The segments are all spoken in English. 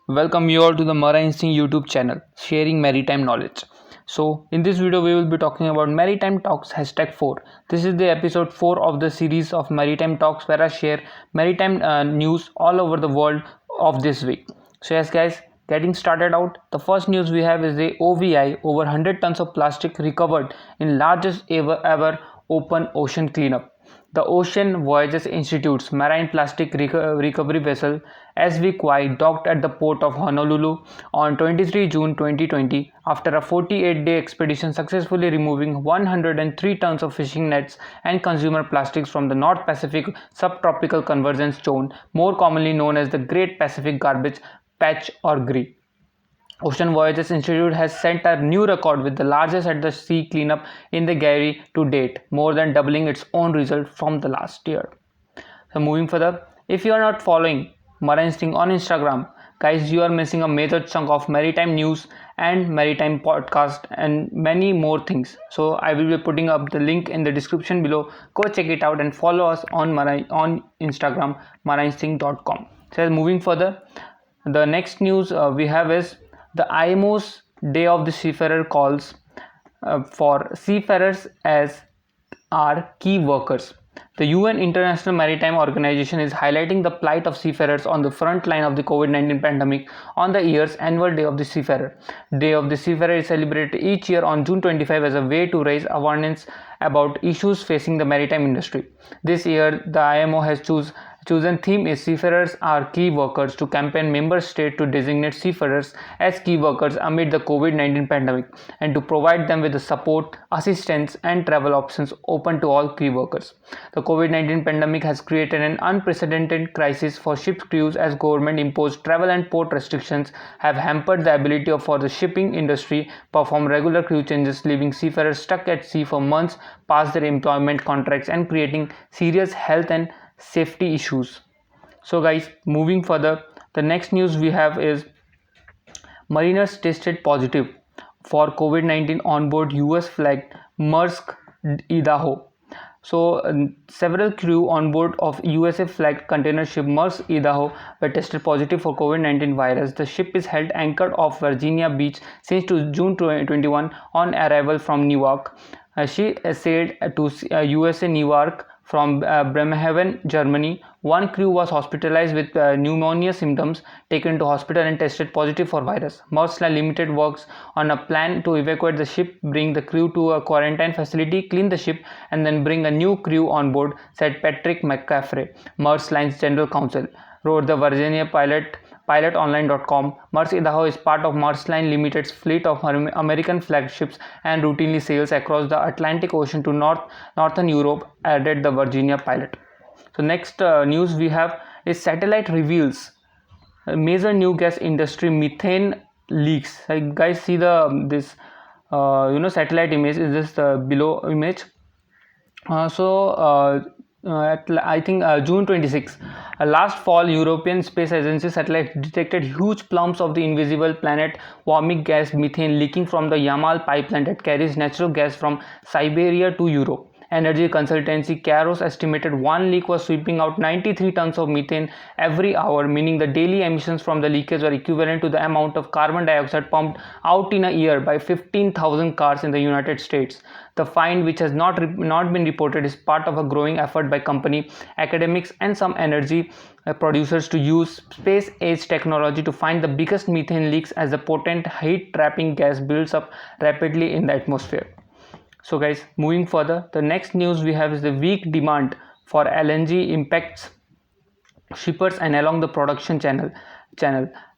Welcome you all to the Marine Instinct YouTube channel, sharing maritime knowledge. So, in this video, we will be talking about Maritime Talks #4. This is the episode 4 of the series of Maritime Talks, where I share maritime news all over the world of this week. So, yes, guys, getting started out, the first news we have is the OVI, over 100 tons of plastic recovered in largest ever open ocean cleanup. The Ocean Voyages Institute's marine plastic recovery vessel SV Kwai docked at the port of Honolulu on 23 June 2020 after a 48-day expedition successfully removing 103 tons of fishing nets and consumer plastics from the North Pacific subtropical convergence zone, more commonly known as the Great Pacific Garbage Patch or GRI. Ocean Voyages Institute has set a new record with the largest at the sea cleanup in the GRI to date, more than doubling its own result from the last year. So moving further, if you are not following Marine Instinct on Instagram, guys, you are missing a major chunk of maritime news and maritime podcast and many more things. So I will be putting up the link in the description below. Go check it out and follow us on Instagram, marineinstinct.com. So moving further, the next news we have is the IMO's Day of the Seafarer calls for seafarers as are key workers. The UN International Maritime Organization is highlighting the plight of seafarers on the front line of the COVID-19 pandemic on the year's annual Day of the Seafarer. Day of the Seafarer is celebrated each year on June 25 as a way to raise awareness about issues facing the maritime industry. This year, the IMO has chosen theme is Seafarers are Key Workers to campaign member states to designate seafarers as key workers amid the COVID-19 pandemic and to provide them with the support, assistance and travel options open to all key workers. The COVID-19 pandemic has created an unprecedented crisis for ship crews as government-imposed travel and port restrictions have hampered the ability for the shipping industry perform regular crew changes, leaving seafarers stuck at sea for months past their employment contracts and creating serious health and safety issues. So guys, moving further, the next news we have is mariners tested positive for COVID-19 on board US flagged Maersk Idaho. So several crew on board of USA flagged container ship Maersk Idaho were tested positive for COVID-19 virus. The ship is held anchored off Virginia Beach since June 2021 on arrival from Newark. She sailed to USA Newark from Bremerhaven, Germany. One crew was hospitalized with pneumonia symptoms, taken to hospital and tested positive for virus. Maersk Line Limited works on a plan to evacuate the ship, bring the crew to a quarantine facility, clean the ship, and then bring a new crew on board, said Patrick McCaffrey, Maersk Line's general counsel, wrote the Virginia pilotonline.com. Maersk Idaho is part of Maersk Line Limited's fleet of American flagships and routinely sails across the Atlantic Ocean to northern Europe, added the Virginia pilot. So next news we have is satellite reveals major new gas industry methane leaks. Guys, see this satellite image is this below image. I think June 26. Last fall, European Space Agency satellite detected huge plumes of the invisible planet warming gas methane leaking from the Yamal pipeline that carries natural gas from Siberia to Europe. Energy consultancy Caros estimated one leak was sweeping out 93 tons of methane every hour, meaning the daily emissions from the leakage were equivalent to the amount of carbon dioxide pumped out in a year by 15,000 cars in the United States. The find, which has not been reported, is part of a growing effort by company, academics and some energy producers to use space-age technology to find the biggest methane leaks as the potent heat-trapping gas builds up rapidly in the atmosphere. So guys, moving further, the next news we have is the weak demand for LNG impacts shippers and along the production channel.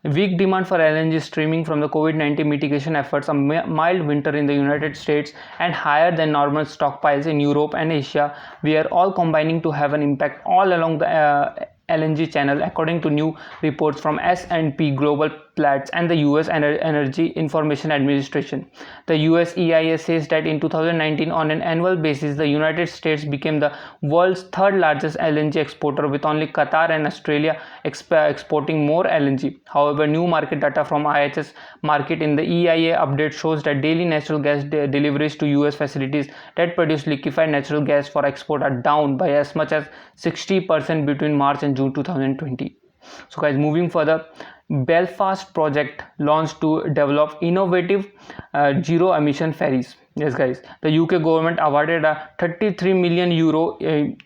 Weak demand for LNG streaming from the COVID-19 mitigation efforts, a mild winter in the United States and higher than normal stockpiles in Europe and Asia, we are all combining to have an impact all along the LNG channel, according to new reports from S&P Global Platts and the US Energy Information Administration. The US EIA says that in 2019, on an annual basis, the United States became the world's third largest LNG exporter, with only Qatar and Australia exporting more LNG. However, new market data from IHS Markit in the EIA update shows that daily natural gas deliveries to US facilities that produce liquefied natural gas for export are down by as much as 60% between March and June 2020. So guys, moving further, Belfast project launched to develop innovative zero emission ferries. Yes guys, the UK government awarded a 33 million euro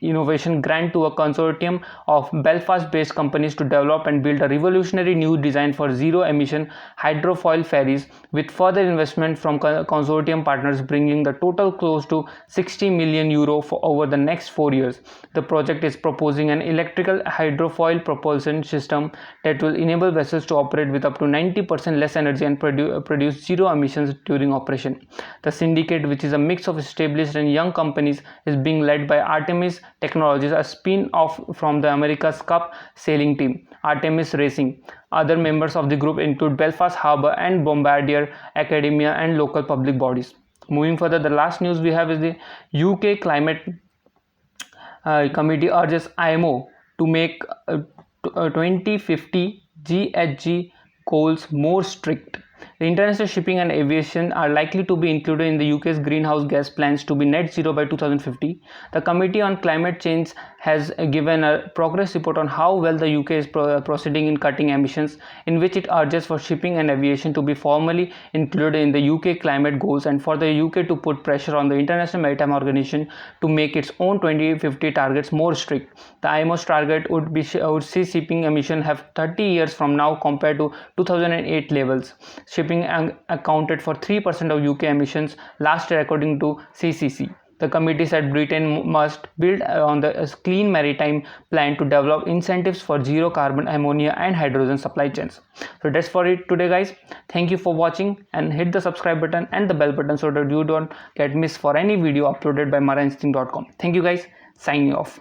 innovation grant to a consortium of Belfast based companies to develop and build a revolutionary new design for zero emission hydrofoil ferries, with further investment from consortium partners bringing the total close to 60 million euro for over the next 4 years. The project is proposing an electrical hydrofoil propulsion system that will enable vessels to operate with up to 90% less energy and produce zero emissions during operation. The syndicate, which is a mix of established and young companies, is being led by Artemis Technologies, a spin-off from the America's Cup sailing team, Artemis Racing. Other members of the group include Belfast Harbour and Bombardier, academia and local public bodies. Moving further, the last news we have is the UK Climate Committee urges IMO to make 2050 GHG goals more strict. The international shipping and aviation are likely to be included in the UK's greenhouse gas plans to be net zero by 2050. The Committee on Climate Change has given a progress report on how well the UK is proceeding in cutting emissions, in which it urges for shipping and aviation to be formally included in the UK climate goals and for the UK to put pressure on the International Maritime Organization to make its own 2050 targets more strict. The IMO's target would see shipping emission have 30 years from now compared to 2008 levels. Shipping accounted for 3% of UK emissions last year according to CCC. The committee said Britain must build on the clean maritime plan to develop incentives for zero carbon ammonia and hydrogen supply chains. So that's for it today guys. Thank you for watching, and hit the subscribe button and the bell button so that you don't get missed for any video uploaded by marainstinct.com. Thank you guys. Signing off.